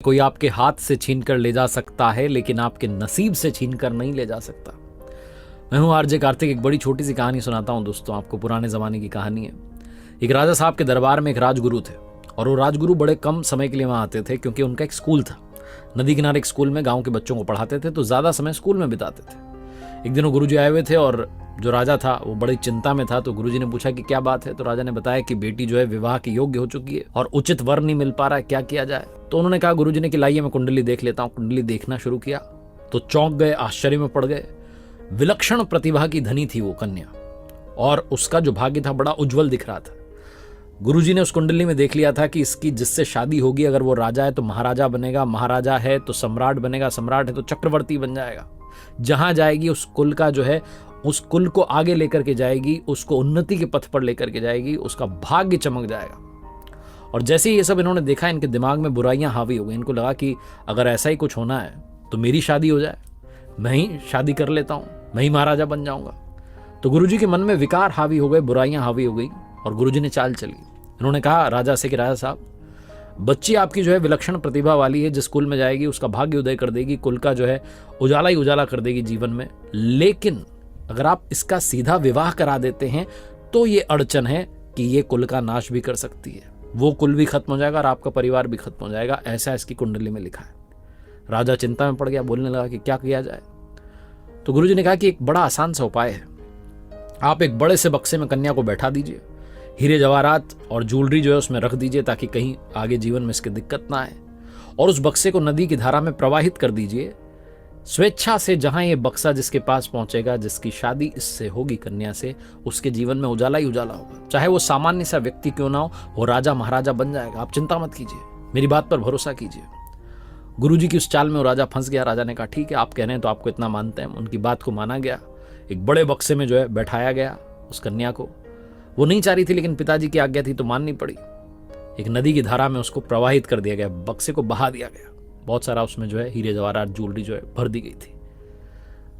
कोई आपके हाथ से छीन कर ले जा सकता है, लेकिन आपके नसीब से छीन कर नहीं ले जा सकता। मैं हूं आरजे कार्तिक। एक बड़ी छोटी सी कहानी सुनाता हूं दोस्तों आपको। पुराने ज़माने की कहानी है। एक राजा साहब के दरबार में एक राजगुरु थे, और वो राजगुरु बड़े कम समय के लिए वहाँ आते थे, क्योंकि उनका एक स्कूल था। नदी किनारे एक स्कूल में गाँव के बच्चों को पढ़ाते थे, तो ज़्यादा समय स्कूल में बिताते थे। एक दिन वो गुरुजी आए हुए थे, और जो राजा था वो बड़ी चिंता में था। तो गुरुजी ने पूछा कि क्या बात है। तो राजा ने बताया कि बेटी जो है विवाह के योग्य हो चुकी है और उचित वर नहीं मिल पा रहा है, क्या किया जाए। तो उन्होंने कहा गुरुजी ने कि लाइए मैं कुंडली देख लेता हूँ। कुंडली देखना शुरू किया तो चौंक गए, आश्चर्य में पड़ गए। विलक्षण प्रतिभा की धनी थी वो कन्या, और उसका जो भाग्य था बड़ा उज्जवल दिख रहा था। गुरुजी ने उस कुंडली में देख लिया था कि इसकी जिससे शादी होगी, अगर वो राजा है तो महाराजा बनेगा, महाराजा है तो सम्राट बनेगा, सम्राट है तो चक्रवर्ती बन जाएगा। जहां जाएगी उस कुल का जो है, उस कुल को आगे लेकर के जाएगी, उसको उन्नति के पथ पर लेकर के जाएगी, उसका भाग्य चमक जाएगा। और जैसे ही ये सब इन्होंने देखा, इनके दिमाग में बुराइयां हावी हो गई। इनको लगा कि अगर ऐसा ही कुछ होना है तो मेरी शादी हो जाए, मैं ही शादी कर लेता हूं, मैं ही महाराजा बन जाऊंगा। तो गुरुजी के मन में विकार हावी हो गए, बुराइयां हावी हो गई, और गुरुजी ने चाल चली। इन्होंने कहा राजा से कि राजा साहब, बच्ची आपकी जो है विलक्षण प्रतिभा वाली है, जिस कुल में जाएगी उसका भाग्य उदय कर देगी, कुल का जो है उजाला ही उजाला कर देगी जीवन में। लेकिन अगर आप इसका सीधा विवाह करा देते हैं तो ये अड़चन है कि ये कुल का नाश भी कर सकती है। वो कुल भी खत्म हो जाएगा और आपका परिवार भी खत्म हो जाएगा, ऐसा इसकी कुंडली में लिखा है। राजा चिंता में पड़ गया, बोलने लगा कि क्या किया जाए। तो गुरुजी ने कहा कि एक बड़ा आसान सा उपाय है। आप एक बड़े से बक्से में कन्या को बैठा दीजिए, हीरे जवाहरात और ज्वेलरी जो है उसमें रख दीजिए, ताकि कहीं आगे जीवन में इसकी दिक्कत ना आए, और उस बक्से को नदी की धारा में प्रवाहित कर दीजिए। स्वेच्छा से जहां ये बक्सा जिसके पास पहुंचेगा, जिसकी शादी इससे होगी कन्या से, उसके जीवन में उजाला ही उजाला होगा। चाहे वो सामान्य सा व्यक्ति क्यों ना हो, वो राजा महाराजा बन जाएगा। आप चिंता मत कीजिए, मेरी बात पर भरोसा कीजिए। गुरुजी की उस चाल में वो राजा फंस गया। राजा ने कहा ठीक है, आप कह रहे हैं तो आपको इतना मानते हैं। उनकी बात को माना गया। एक बड़े बक्से में जो है बैठाया गया उस कन्या को। वो नहीं चाह रही थी, लेकिन पिताजी की आज्ञा थी तो माननी पड़ी। एक नदी की धारा में उसको प्रवाहित कर दिया गया, बक्से को बहा दिया गया। बहुत सारा उसमें जो है हीरे जवाहरात ज्वेलरी जो है भर दी गई थी।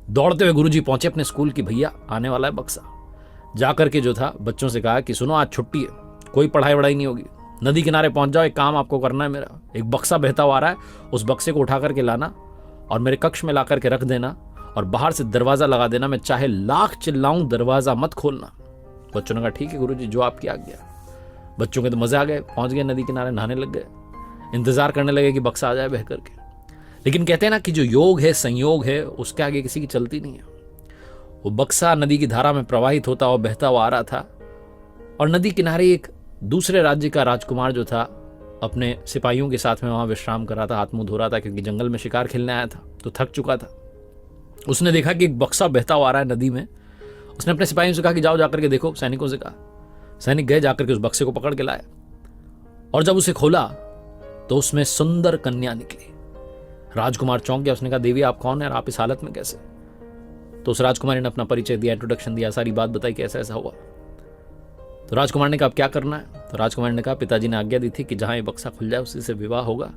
दौड़ते हुए गुरुजी पहुंचे अपने स्कूल की, भैया आने वाला है बक्सा। जाकर के जो था बच्चों से कहा कि सुनो, आज छुट्टी है, कोई पढ़ाई वढ़ाई नहीं होगी, नदी किनारे पहुंच जाओ, एक काम आपको करना है मेरा। एक बक्सा बहता हुआ आ रहा है, उस बक्से को उठा करके लाना और मेरे कक्ष में ला करके रख देना, और बाहर से दरवाजा लगा देना। मैं चाहे लाख चिल्लाऊं, दरवाजा मत खोलना। बच्चों ने कहा ठीक है गुरुजी, जो आपकी आज्ञा। बच्चों के तो मजे आ गए, पहुंच गए नदी किनारे, नहाने लग गए, इंतजार करने लगे कि बक्सा आ जाए बह करके। लेकिन कहते हैं ना कि जो योग है, संयोग है, उसके आगे किसी की चलती नहीं है। वो बक्सा नदी की धारा में प्रवाहित होता हुआ बहता हुआ आ रहा था, और नदी किनारे एक दूसरे राज्य का राजकुमार जो था अपने सिपाहियों के साथ में वहां विश्राम कर रहा था, हाथ मुंह धो रहा था, क्योंकि जंगल में शिकार खेलने आया था तो थक चुका था। उसने देखा कि एक बक्सा बहता हुआ आ रहा है नदी में। उसने अपने सिपाहियों से कहा कि जाओ जाकर के देखो। सैनिकों से कहा। सैनिक गए, जाकर के उस बक्से को पकड़ के लाए, और जब उसे खोला तो उसमें सुंदर कन्या निकली। राजकुमार चौंक गया। उसने कहा देवी आप कौन है और आप इस हालत में कैसे? तो उस राजकुमारी ने अपना परिचय दिया, इंट्रोडक्शन दिया, सारी बात बताई कि ऐसा ऐसा हुआ। तो राजकुमार ने कहा अब क्या करना है? तो राजकुमार ने कहा पिताजी ने आज्ञा दी थी कि जहां ये बक्सा खुल जाए उसी से विवाह होगा,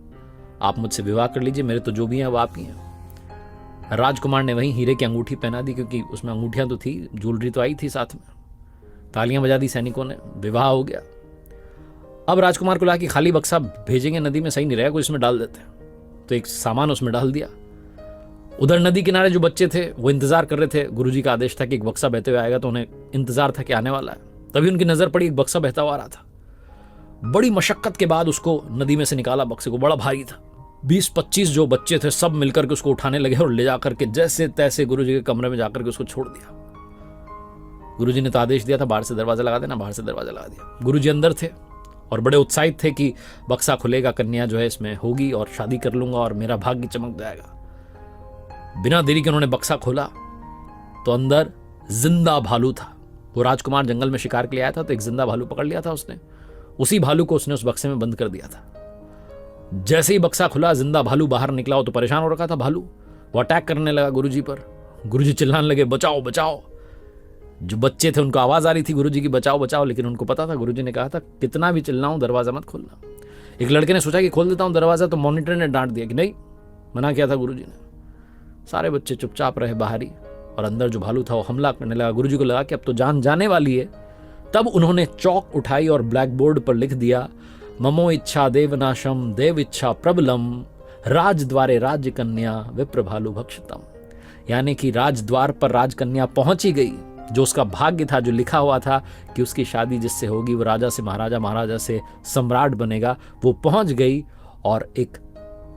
आप मुझसे विवाह कर लीजिए, मेरे तो जो भी हैं वो आप ही हैं। राजकुमार ने वहीं हीरे की अंगूठी पहना दी, क्योंकि उसमें अंगूठियां तो थी, ज्वेलरी तो आई थी साथ में। तालियां बजा दी सैनिकों ने, विवाह हो गया। अब राजकुमार को लगा कि खाली बक्सा भेजेंगे नदी में सही नहीं रहेगा, कोई इसमें डाल देते हैं। तो एक सामान उसमें डाल दिया। उधर नदी किनारे जो बच्चे थे वो इंतजार कर रहे थे। गुरुजी का आदेश था कि एक बक्सा बहते हुए आएगा, तो उन्हें इंतजार था कि आने वाला है। तभी उनकी नजर पड़ी, एक बक्सा बहता हुआ आ रहा था। बड़ी मशक्कत के बाद उसको नदी में से निकाला। बक्से को बड़ा भारी था। 20-25 जो बच्चे थे सब मिलकर के उसको उठाने लगे, और ले जाकर के जैसे तैसे गुरुजी के कमरे में जाकर के उसको छोड़ दिया। गुरुजी ने तो आदेश दिया था बाहर से दरवाजा लगा देना, बाहर से दरवाजा लगा दिया। गुरुजी अंदर थे और बड़े उत्साहित थे कि बक्सा खुलेगा, कन्या जो है इसमें होगी और शादी कर लूंगा और मेरा भाग्य चमक जाएगा। बिना देरी के उन्होंने बक्सा खोला तो अंदर जिंदा भालू था। वो राजकुमार जंगल में शिकार के लिए आया था, तो एक जिंदा भालू पकड़ लिया था उसने। उसी भालू को उसने उस बक्से में बंद कर दिया था। जैसे ही बक्सा खुला, जिंदा भालू बाहर निकला। वो तो परेशान हो रखा था भालू, वो अटैक करने लगा गुरुजी पर। गुरुजी चिल्लाने लगे बचाओ बचाओ। जो बच्चे थे उनको आवाज आ रही थी गुरुजी की बचाओ बचाओ, लेकिन उनको पता था, गुरुजी ने कहा था कितना भी चिल्लाऊं दरवाजा मत खोलना। एक लड़के ने सोचा कि खोल देता हूं दरवाजा, तो मॉनिटर ने डांट दिया कि नहीं, मना किया था गुरुजी ने। सारे बच्चे चुपचाप रहे बाहर ही, और अंदर जो भालू था वो हमला करने लगा। गुरुजी को लगा कि अब तो जान जाने वाली है। तब उन्होंने चौक उठाई और ब्लैक बोर्ड पर लिख दिया, ममो इच्छा देवनाशम देव इच्छा प्रबलम राजद्वारे राजकन्या विप्रभालु भक्षितम, यानी कि राजद्वार पर राजकन्या पहुंची गई, जो उसका भाग्य था, जो लिखा हुआ था कि उसकी शादी जिससे होगी वो राजा से महाराजा, महाराजा से सम्राट बनेगा, वो पहुंच गई और एक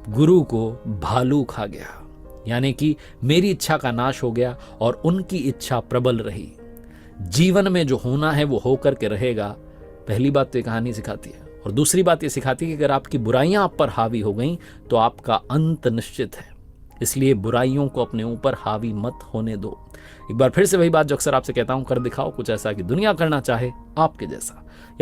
गुरु को भालू खा गया। यानी कि मेरी इच्छा का नाश हो गया और उनकी इच्छा प्रबल रही। जीवन में जो होना है वो होकर के रहेगा। पहली बात तो ये कहानी सिखाती है, और दूसरी बात ये सिखाती है कि अगर आपकी बुराइयां आप पर हावी हो गई तो आपका अंत निश्चित है। इसलिए बुराइयों को अपने ऊपर हावी मत होने दो। एक बार फिर से वही बात जो अक्सर आपसे कहता हूं, कर दिखाओ कुछ ऐसा कि दुनिया करना चाहे आपके जैसा। याद